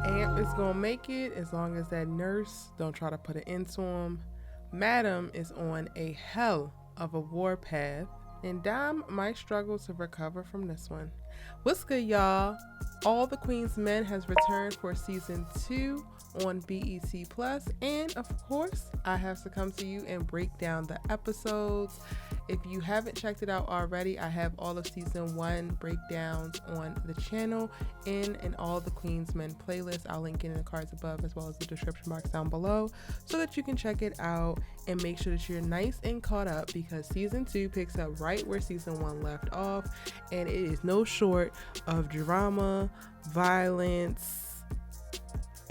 Amp is gonna make it as long as that nurse don't try to put an end to him. Madam is on a hell of a warpath, and Dom might struggle to recover from this one. What's good, y'all? All the Queen's Men has returned for season 2 on BET Plus, and of course, I have to come to you and break down the episodes. If you haven't checked it out already, I have all of season 1 breakdowns on the channel in an All the Queen's Men playlist. I'll link it in the cards above as well as the description box down below so that you can check it out and make sure that you're nice and caught up, because season 2 picks up right where season 1 left off, and it is no short of drama, violence,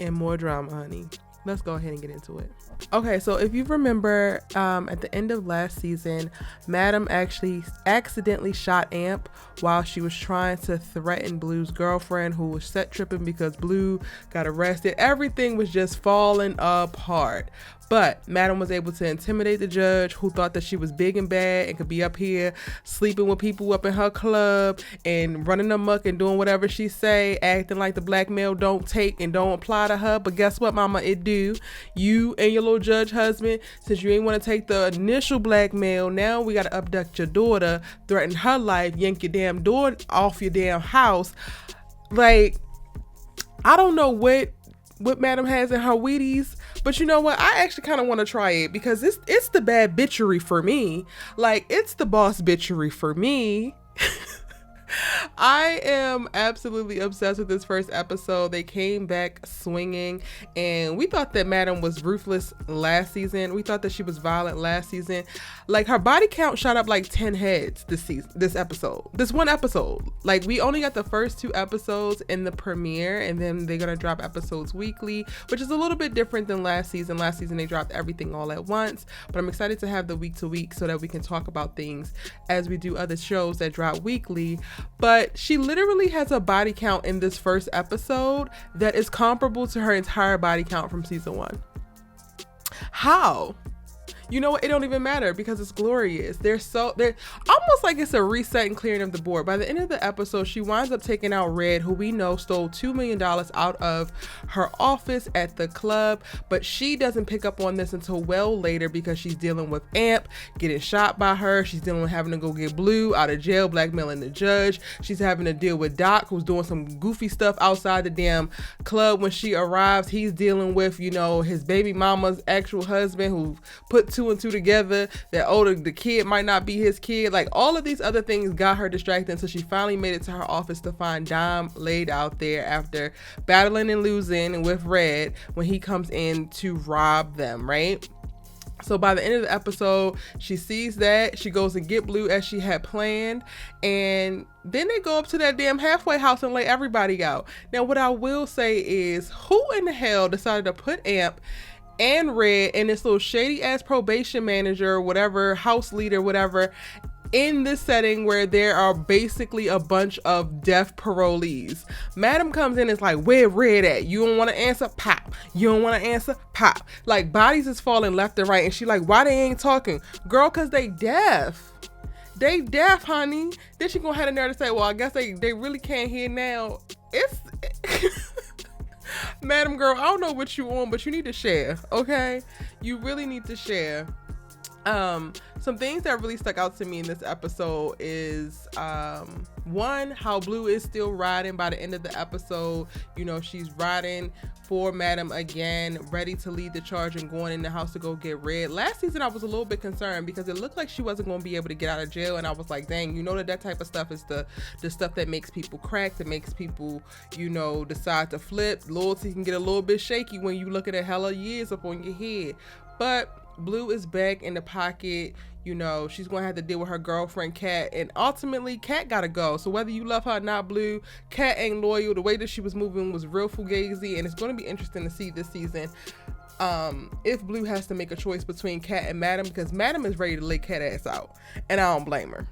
and more drama, honey. Let's go ahead and get into it. Okay, so if you remember, at the end of last season, Madam actually accidentally shot Amp while she was trying to threaten Blue's girlfriend, who was set tripping because Blue got arrested. Everything was just falling apart. But Madam was able to intimidate the judge, who thought that she was big and bad and could be up here sleeping with people up in her club and running amok and doing whatever she say, acting like the blackmail don't take and don't apply to her. But guess what, mama? It do. You and your little judge husband, since you ain't want to take the initial blackmail, now we got to abduct your daughter, threaten her life, yank your damn door off your damn house. Like, I don't know what Madam has in her Wheaties, but you know what? I actually kind of want to try it, because it's the bad bitchery for me. Like, it's the boss bitchery for me. I am absolutely obsessed with this first episode. They came back swinging, and we thought that Madam was ruthless last season. We thought that she was violent last season. Like, her body count shot up like 10 heads this one episode. Like, we only got the first 2 episodes in the premiere, and then they're gonna drop episodes weekly, which is a little bit different than last season. Last season they dropped everything all at once, but I'm excited to have the week to week so that we can talk about things as we do other shows that drop weekly. But she literally has a body count in this first episode that is comparable to her entire body count from season 1. How? You know what? It don't even matter, because it's glorious. They're almost like it's a reset and clearing of the board. By the end of the episode, she winds up taking out Red, who we know stole $2 million out of her office at the club, but she doesn't pick up on this until well later, because she's dealing with Amp getting shot by her. She's dealing with having to go get Blue out of jail, blackmailing the judge. She's having to deal with Doc, who's doing some goofy stuff outside the damn club when she arrives. He's dealing with, you know, his baby mama's actual husband, who put 2 and 2 together that the kid might not be his kid. Like, all of these other things got her distracted until she finally made it to her office to find Dom laid out there after battling and losing with Red when he comes in to rob them, right? So by the end of the episode, she sees that. She goes and get Blue as she had planned, and then they go up to that damn halfway house and lay everybody out. Now, what I will say is, who in the hell decided to put Amp and Red and this little shady ass probation manager, whatever, house leader, whatever, in this setting where there are basically a bunch of deaf parolees? Madam comes in and is like, where Red at? You don't want to answer? Pop. You don't want to answer? Pop. Like, bodies is falling left and right, and she like, why they ain't talking? Girl, cause they deaf. They deaf, honey. Then she gonna have the nerve to say, well, I guess they really can't hear now. It's Madam girl, I don't know what you on, but you need to share, okay? You really need to share. Some things that really stuck out to me in this episode is, one, how Blue is still riding by the end of the episode. You know, she's riding for Madam again, ready to lead the charge and going in the house to go get Red. Last season, I was a little bit concerned because it looked like she wasn't going to be able to get out of jail, and I was like, dang, you know that type of stuff is the stuff that makes people crack, that makes people, you know, decide to flip. Loyalty can get a little bit shaky when you looking at hella years up on your head. But Blue is back in the pocket. You know, she's going to have to deal with her girlfriend, Kat, and ultimately, Kat got to go. So whether you love her or not, Blue, Kat ain't loyal. The way that she was moving was real fugazi, and it's going to be interesting to see this season if Blue has to make a choice between Kat and Madam, because Madam is ready to lay Kat ass out, and I don't blame her.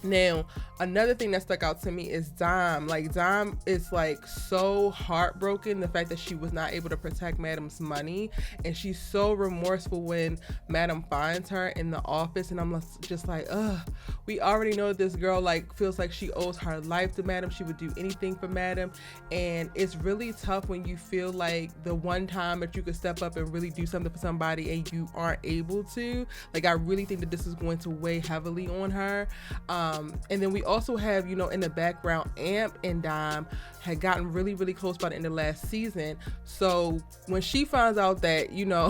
Now, another thing that stuck out to me is Dime. Like, Dime is like so heartbroken, the fact that she was not able to protect Madam's money, and she's so remorseful when Madam finds her in the office, and I'm just like, ugh, we already know that this girl like feels like she owes her life to Madam. She would do anything for Madam, and it's really tough when you feel like the one time that you could step up and really do something for somebody and you aren't able to. Like, I really think that this is going to weigh heavily on her. And then we also have, you know, in the background, Amp and Dime had gotten really, really close by the end of last season. So when she finds out that, you know,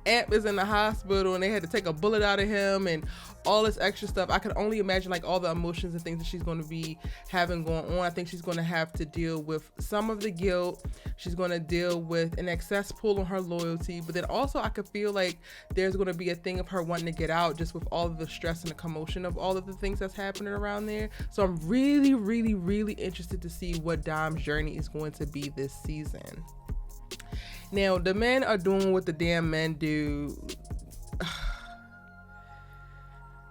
Amp is in the hospital and they had to take a bullet out of him and all this extra stuff, I could only imagine like all the emotions and things that she's going to be having going on. I think she's going to have to deal with some of the guilt. She's going to deal with an excess pull on her loyalty, but then also I could feel like there's going to be a thing of her wanting to get out just with all of the stress and the commotion of all of the things that's happening around there. So I'm really, really, really interested to see what Dime's journey is going to be this season. Now, the men are doing what the damn men do.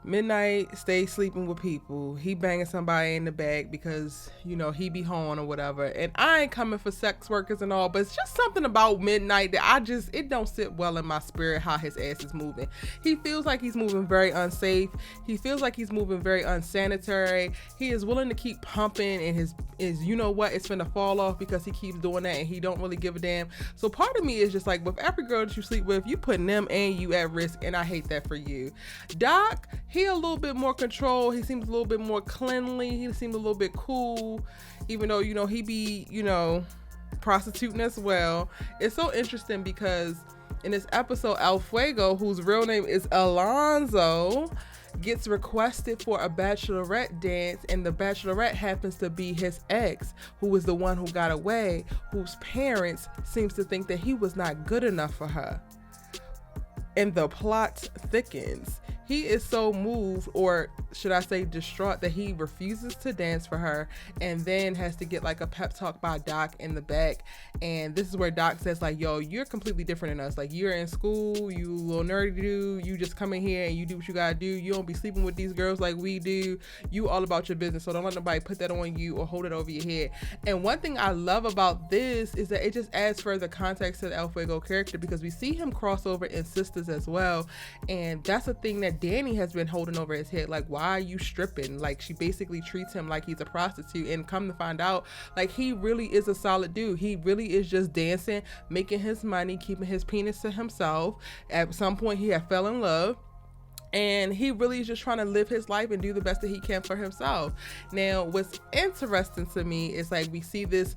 Midnight stay sleeping with people. He banging somebody in the back because, you know, he be home or whatever. And I ain't coming for sex workers and all, but it's just something about Midnight that it don't sit well in my spirit how his ass is moving. He feels like he's moving very unsafe. He feels like he's moving very unsanitary. He is willing to keep pumping, and his you know what, it's finna fall off because he keeps doing that and he don't really give a damn. So part of me is just like, with every girl that you sleep with, you putting them and you at risk, and I hate that for you. Doc, he a little bit more control. He seems a little bit more cleanly. He seems a little bit cool, even though, you know, he be, you know, prostituting as well. It's so interesting because in this episode, El Fuego, whose real name is Alonzo, gets requested for a bachelorette dance, and the bachelorette happens to be his ex, who was the one who got away, whose parents seems to think that he was not good enough for her. And the plot thickens. He is so moved, or should I say distraught, that he refuses to dance for her, and then has to get like a pep talk by Doc in the back. And this is where Doc says like, yo, you're completely different than us. Like, you're in school, you little nerdy dude, you just come in here and you do what you gotta do. You don't be sleeping with these girls like we do. You all about your business, so don't let nobody put that on you or hold it over your head. And one thing I love about this is that it just adds further context to the El Fuego character, because we see him cross over in Sisters as well. And that's a thing that Danny has been holding over his head. Like, why are you stripping? Like, she basically treats him like he's a prostitute, and come to find out, like, he really is a solid dude. He really is just dancing, making his money, keeping his penis to himself. At some point he had fell in love, and he really is just trying to live his life and do the best that he can for himself. Now, what's interesting to me is like, we see this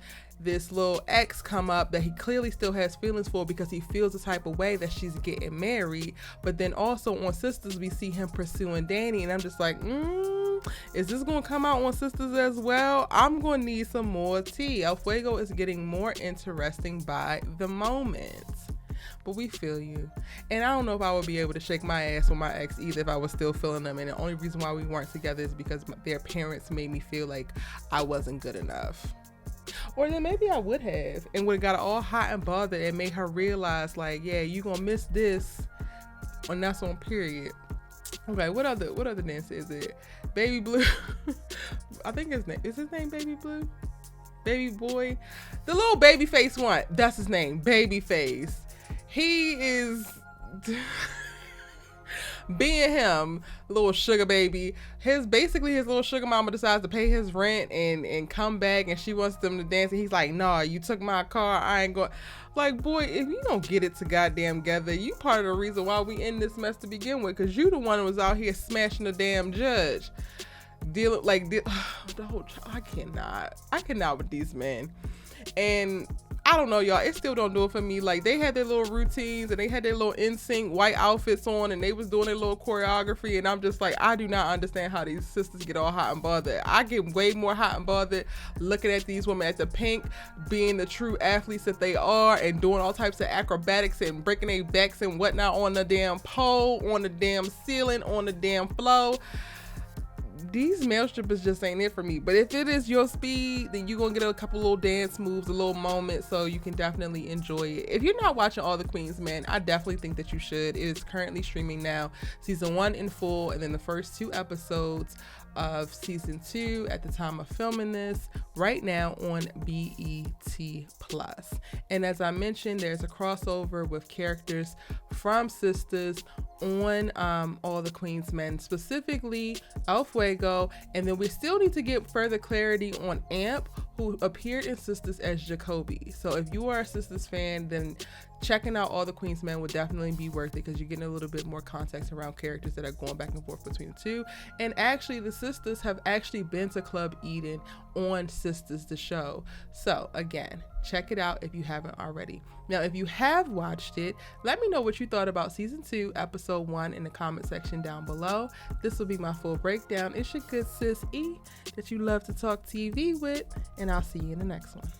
little ex come up that he clearly still has feelings for, because he feels the type of way that she's getting married. But then also on Sisters, we see him pursuing Danny, and I'm just like, is this going to come out on Sisters as well? I'm going to need some more tea. El Fuego is getting more interesting by the moment. But we feel you. And I don't know if I would be able to shake my ass with my ex either if I was still feeling them. And the only reason why we weren't together is because their parents made me feel like I wasn't good enough. Or then maybe I would have, and would have got all hot and bothered and made her realize like, yeah, you gonna miss this, and that's on period. Okay, what other dance is it? Baby Blue. I think his name Baby Blue? Baby Boy? The little baby face one. That's his name, Baby Face. He is being him, little sugar baby. His little sugar mama decides to pay his rent and come back, and she wants them to dance, and he's like, nah, you took my car, I ain't going. Like, boy, if you don't get it to goddamn together, you part of the reason why we in this mess to begin with, because you the one who was out here smashing the damn judge. I cannot with these men. And I don't know, y'all, it still don't do it for me. Like, they had their little routines, and they had their little NSYNC white outfits on, and they was doing their little choreography, and I'm just like, I do not understand how these sisters get all hot and bothered. I get way more hot and bothered looking at these women at the pink, being the true athletes that they are, and doing all types of acrobatics and breaking their backs and whatnot on the damn pole, on the damn ceiling, on the damn floor. These male strippers just ain't it for me. But if it is your speed, then you're gonna get a couple little dance moves, a little moment, so you can definitely enjoy it. If you're not watching All the Queens Men, I definitely think that you should. It is currently streaming now, season 1 in full, and then the first 2 episodes of season 2 at the time of filming this right now on BET Plus. And as I mentioned, there's a crossover with characters from Sisters on All the Queen's Men, specifically El Fuego, and then we still need to get further clarity on Amp, who appeared in Sisters as Jacoby. So if you are a Sisters fan, then checking out All the Queen's Men would definitely be worth it, because you're getting a little bit more context around characters that are going back and forth between the two. And actually, the Sisters have actually been to Club Eden on Sisters the show. So again, check it out if you haven't already. Now, if you have watched it, let me know what you thought about season 2, episode 1 in the comment section down below. This will be my full breakdown. It's your good sis E that you love to talk TV with, and I'll see you in the next one.